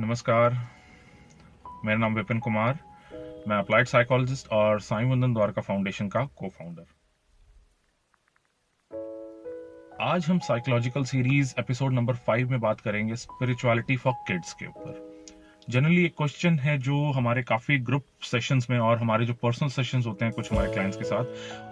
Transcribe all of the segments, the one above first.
नमस्कार, मेरा नाम विपिन कुमार। मैं अप्लाइड साइकोलॉजिस्ट और साईं वंदन द्वारका फाउंडेशन का को फाउंडर। आज हम साइकोलॉजिकल सीरीज एपिसोड नंबर 5 में बात करेंगे स्पिरिचुअलिटी फॉर किड्स के ऊपर। जनरली एक क्वेश्चन है जो हमारे काफ़ी ग्रुप सेशंस में और हमारे जो पर्सनल सेशंस होते हैं कुछ हमारे क्लाइंट्स के साथ,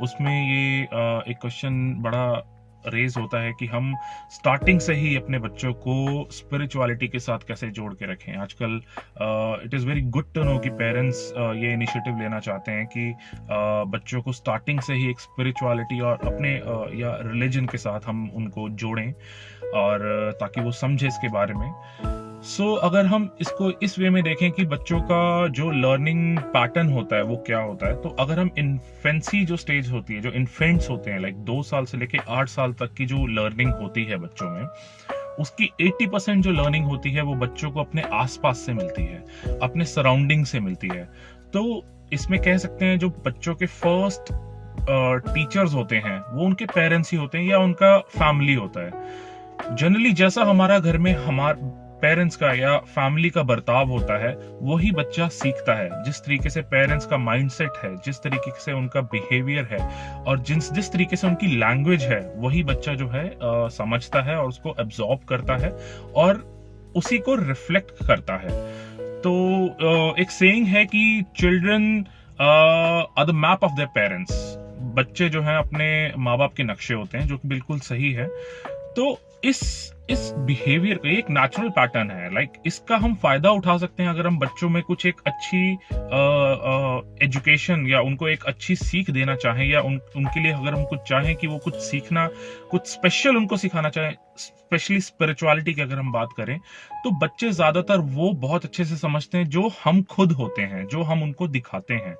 उसमें ये एक क्वेश्चन बड़ा रेज होता है कि हम स्टार्टिंग से ही अपने बच्चों को स्पिरिचुअलिटी के साथ कैसे जोड़ के रखें। आजकल it is very good to know कि पेरेंट्स ये इनिशिएटिव लेना चाहते हैं कि बच्चों को स्टार्टिंग से ही एक स्पिरिचुअलिटी और अपने या रिलीजन के साथ हम उनको जोड़ें और ताकि वो समझे इसके बारे में। अगर हम इसको इस वे में देखें कि बच्चों का जो लर्निंग पैटर्न होता है वो क्या होता है, तो अगर हम इन्फेंसी जो स्टेज होती है, जो इन्फेंट्स होते हैं, लाइक 2 साल से लेके 8 साल तक की जो लर्निंग होती है बच्चों में, उसकी 80% जो लर्निंग होती है वो बच्चों को अपने आसपास से मिलती है, अपने सराउंडिंग से मिलती है। तो इसमें कह सकते हैं जो बच्चों के फर्स्ट टीचर्स होते हैं वो उनके पेरेंट्स ही होते हैं या उनका फैमिली होता है। जनरली जैसा हमारा घर में हमारे पेरेंट्स का या फैमिली का बर्ताव होता है वही बच्चा सीखता है। जिस तरीके से पेरेंट्स का माइंडसेट है, जिस तरीके से उनका बिहेवियर है और जिस तरीके से उनकी लैंग्वेज है, वही बच्चा जो है समझता है और उसको एब्जॉर्ब करता है और उसी को रिफ्लेक्ट करता है। तो एक सेइंग है कि children are the map of their parents. बच्चे जो हैं अपने माँ बाप के नक्शे होते हैं, जो कि बिल्कुल सही है। तो इस बिहेवियर का एक नेचुरल पैटर्न है, लाइक इसका हम फायदा उठा सकते हैं अगर हम बच्चों में कुछ एक अच्छी एजुकेशन या उनको एक अच्छी सीख देना चाहें, या उनके लिए अगर हम कुछ चाहें कि वो कुछ सीखना, कुछ स्पेशल उनको सिखाना चाहें, स्पेशली स्पिरिचुअलिटी की अगर हम बात करें, तो बच्चे ज्यादातर वो बहुत अच्छे से समझते हैं जो हम खुद होते हैं, जो हम उनको दिखाते हैं।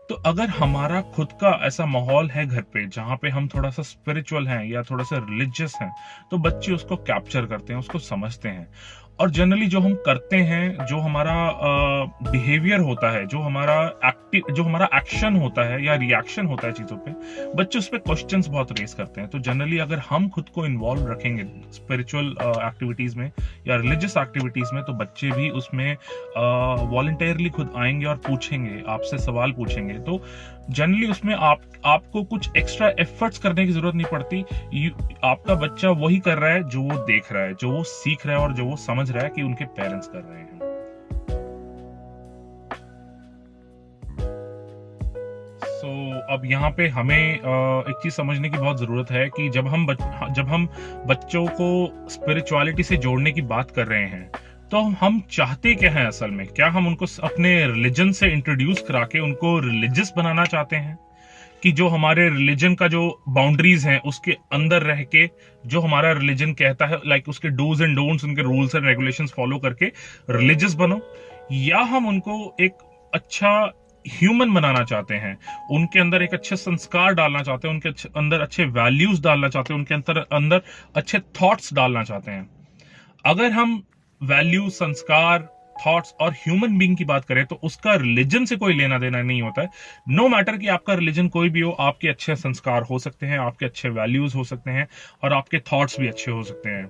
तो अगर हमारा खुद का ऐसा माहौल है घर पे जहां पे हम थोड़ा सा स्पिरिचुअल हैं या थोड़ा सा रिलीजियस हैं, तो बच्चे उसको कैप्चर करते हैं, उसको समझते हैं। और जनरली जो हम करते हैं, जो हमारा बिहेवियर होता है, जो हमारा एक्शन होता है या रिएक्शन होता है चीजों पे, बच्चे उस पर क्वेश्चंस बहुत रेस करते हैं। तो जनरली अगर हम खुद को इन्वॉल्व रखेंगे स्पिरिचुअल एक्टिविटीज में या रिलीजियस एक्टिविटीज में, तो बच्चे भी उसमें वॉलंटियरली खुद आएंगे और पूछेंगे, आपसे सवाल पूछेंगे। तो जनरली उसमें आपको कुछ एक्स्ट्रा एफर्ट्स करने की जरूरत नहीं पड़ती। आपका बच्चा वही कर रहा है जो वो देख रहा है, जो वो सीख रहा है और जो वो समझ रहा है कि उनके पेरेंट्स कर रहे हैं। अब यहाँ पे हमें एक चीज समझने की बहुत जरूरत है कि जब हम बच्चों को स्पिरिचुअलिटी से जोड़ने की बात कर रहे हैं, तो हम चाहते क्या हैं असल में? क्या हम उनको अपने रिलीजन से इंट्रोड्यूस करा के उनको रिलीजियस बनाना चाहते हैं कि जो हमारे रिलीजन का जो बाउंड्रीज हैं उसके अंदर रह के जो हमारा रिलीजन कहता है, लाइक उसके डूज एंड डोंट्स, उनके रूल्स एंड रेगुलेशंस फॉलो करके रिलीजियस बनो? या हम उनको एक अच्छा ह्यूमन बनाना चाहते हैं, उनके अंदर एक अच्छे संस्कार डालना चाहते हैं, उनके अंदर अच्छे वैल्यूज डालना चाहते हैं, उनके अंदर अच्छे थॉट्स डालना चाहते हैं? अगर हम वैल्यू, संस्कार, थॉट्स और ह्यूमन बीइंग की बात करें, तो उसका रिलीजन से कोई लेना देना नहीं होता है। नो मैटर कि आपका रिलीजन कोई भी हो, आपके अच्छे संस्कार हो सकते हैं, आपके अच्छे वैल्यूज हो सकते हैं और आपके थॉट्स भी अच्छे हो सकते हैं।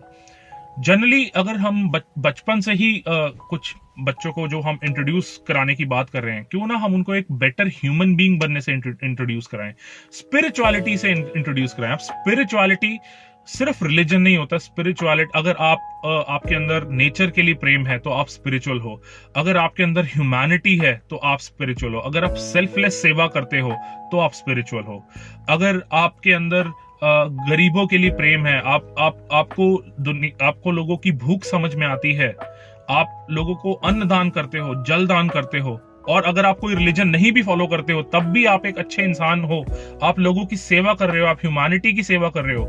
जनरली अगर हम बचपन से ही कुछ बच्चों को जो हम इंट्रोड्यूस कराने की बात कर रहे हैं, क्यों ना हम उनको एक बेटर ह्यूमन बीइंग बनने से इंट्रोड्यूस कराएं, स्पिरिचुअलिटी से इंट्रोड्यूस कराएं। आप स्पिरिचुअलिटी सिर्फ रिलीजन नहीं होता। स्पिरिचुअलिटी, अगर आपके अंदर नेचर के लिए प्रेम है तो आप स्पिरिचुअल हो, अगर आपके अंदर ह्यूमैनिटी है तो आप स्पिरिचुअल हो, अगर आप सेल्फलेस सेवा करते हो तो आप स्पिरिचुअल हो, अगर आपके अंदर गरीबों के लिए प्रेम है, आपको लोगों की भूख समझ में आती है, आप लोगों को अन्न दान करते हो, जल दान करते हो, और अगर आप कोई रिलीजन नहीं भी फॉलो करते हो तब भी आप एक अच्छे इंसान हो, आप लोगों की सेवा कर रहे हो, आप ह्यूमैनिटी की सेवा कर रहे हो,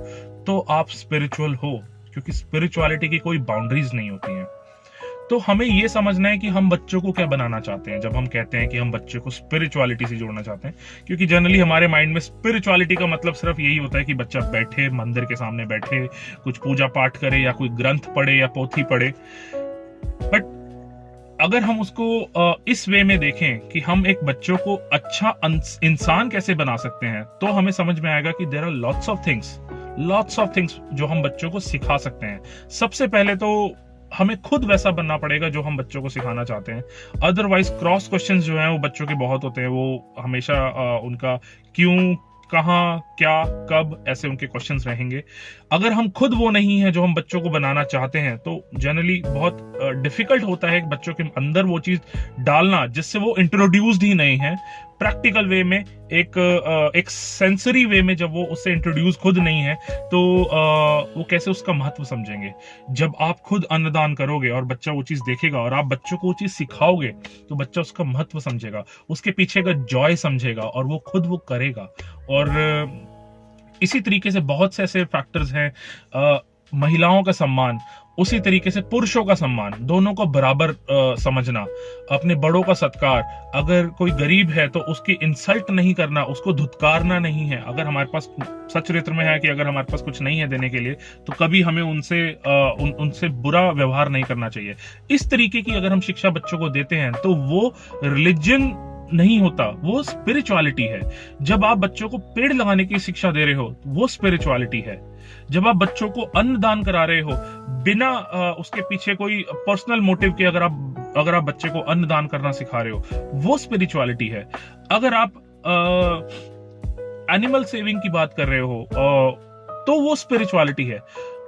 तो आप स्पिरिचुअल हो। क्योंकि स्पिरिचुअलिटी की कोई बाउंड्रीज नहीं होती हैं। तो हमें यह समझना है कि हम बच्चों को क्या बनाना चाहते हैं जब हम कहते हैं कि हम बच्चे को स्पिरिचुअलिटी से जोड़ना चाहते हैं। क्योंकि जनरली हमारे माइंड में स्पिरिचुअलिटी का मतलब सिर्फ यही होता है कि बच्चा बैठे, मंदिर के सामने बैठे, कुछ पूजा पाठ करे या कोई ग्रंथ पढ़े या पोथी पढ़े। बट अगर हम उसको इस वे में देखें कि हम एक बच्चों को अच्छा इंसान कैसे बना सकते हैं, तो हमें समझ में आएगा कि there are lots of things जो हम बच्चों को सिखा सकते हैं। सबसे पहले तो हमें खुद वैसा बनना पड़ेगा जो हम बच्चों को सिखाना चाहते हैं। अदरवाइज क्रॉस क्वेश्चंस जो हैं वो बच्चों के बहुत होते हैं, वो हमेशा उनका क्यों, कहाँ, क्या, कब, ऐसे उनके क्वेश्चंस रहेंगे। अगर हम खुद वो नहीं है जो हम बच्चों को बनाना चाहते हैं, तो जनरली बहुत डिफिकल्ट होता है बच्चों के अंदर वो चीज डालना जिससे वो इंट्रोड्यूस्ड ही नहीं है प्रैक्टिकल वे में, एक सेंसरी वे में। जब वो उससे इंट्रोड्यूस खुद नहीं है तो वो कैसे उसका महत्व समझेंगे। जब आप खुद अन्नदान करोगे और बच्चा वो चीज देखेगा और आप बच्चों को वो चीज सिखाओगे तो बच्चा उसका महत्व समझेगा, उसके पीछे का जॉय समझेगा और वो खुद वो करेगा। और इसी तरीके से बहुत से ऐसे फैक्टर्स हैं, महिलाओं का सम्मान, उसी तरीके से पुरुषों का सम्मान, दोनों को बराबर समझना, अपने बड़ों का सत्कार। अगर कोई गरीब है तो उसकी इंसल्ट नहीं करना, उसको धुतकारना नहीं है। अगर हमारे पास सचरित्र में है कि अगर हमारे पास कुछ नहीं है देने के लिए तो कभी हमें उनसे बुरा व्यवहार नहीं करना चाहिए। इस तरीके की अगर हम शिक्षा बच्चों को देते हैं तो वो रिलीजन नहीं होता, वो स्पिरिचुअलिटी है। जब आप बच्चों को पेड़ लगाने की शिक्षा दे रहे हो वो स्पिरिचुअलिटी है। जब आप बच्चों को अन्न दान करा रहे हो बिना उसके पीछे कोई पर्सनल मोटिव के, अगर आप बच्चे को अन्न दान करना सिखा रहे हो वो स्पिरिचुअलिटी है। अगर आप एनिमल सेविंग की बात कर रहे हो तो वो स्पिरिचुअलिटी है।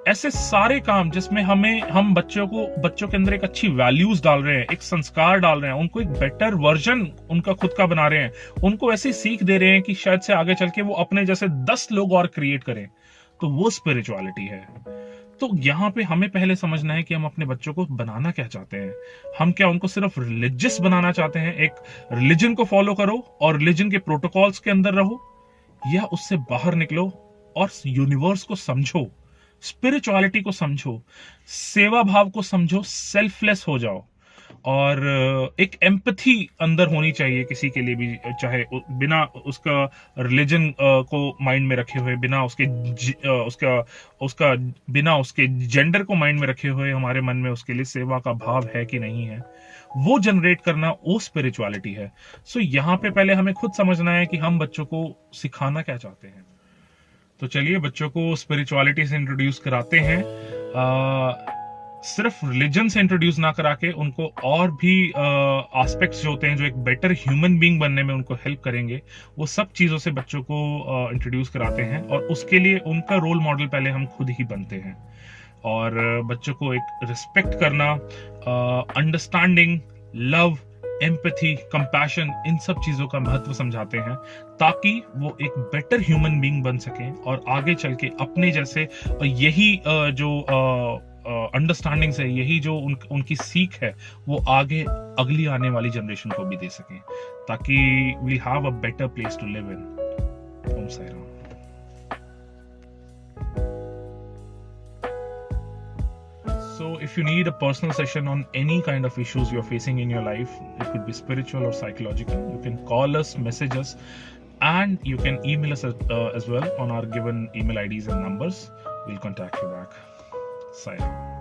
ऐसे सारे काम जिसमें हम बच्चों के अंदर एक अच्छी वैल्यूज डाल रहे हैं, एक संस्कार डाल रहे हैं, उनको एक बेटर वर्जन उनका खुद का बना रहे हैं, उनको ऐसी सीख दे रहे हैं कि शायद से आगे चल के वो अपने जैसे 10 लोग और क्रिएट करें, तो वो स्पिरिचुअलिटी है। तो यहाँ पे हमें पहले समझना है कि हम अपने बच्चों को बनाना क्या चाहते हैं। हम क्या उनको सिर्फ रिलीजियस बनाना चाहते हैं, एक रिलीजन को फॉलो करो और रिलीजन के प्रोटोकॉल्स के अंदर रहो, या उससे बाहर निकलो और यूनिवर्स को समझो, स्पिरिचुअलिटी को समझो, सेवा भाव को समझो, सेल्फलेस हो जाओ। और एक एम्पैथी अंदर होनी चाहिए किसी के लिए भी, चाहे बिना उसका रिलीजन को माइंड में रखे हुए, बिना उसका बिना उसके जेंडर को माइंड में रखे हुए हमारे मन में उसके लिए सेवा का भाव है कि नहीं है, वो जनरेट करना वो स्पिरिचुअलिटी है। सो यहाँ पे पहले हमें खुद समझना है कि हम बच्चों को सिखाना क्या चाहते हैं। तो चलिए बच्चों को स्पिरिचुअलिटी से इंट्रोड्यूस कराते हैं, सिर्फ रिलीजन से इंट्रोड्यूस ना करा के उनको और भी एस्पेक्ट्स जो होते हैं जो एक बेटर ह्यूमन बीइंग बनने में उनको हेल्प करेंगे, वो सब चीजों से बच्चों को इंट्रोड्यूस कराते हैं। और उसके लिए उनका रोल मॉडल पहले हम खुद ही बनते हैं और बच्चों को एक रिस्पेक्ट करना, अंडरस्टैंडिंग, लव, एम्पैथी, कंपैशन, इन सब चीजों का महत्व समझाते हैं ताकि वो एक बेटर ह्यूमन बीइंग बन सकें और आगे चल के अपने जैसे यही जो अंडरस्टैंडिंग से, यही जो उनकी सीख है वो आगे अगली आने वाली जनरेशन को भी दे सकें, ताकि we have a better place to live in. Om Sai Ram. So if you need a personal session on any kind of issues you're facing in your life, it could be spiritual or psychological, you can call us, message us, and you can email us as well on our given email IDs and numbers. We'll contact you back. Sayonara.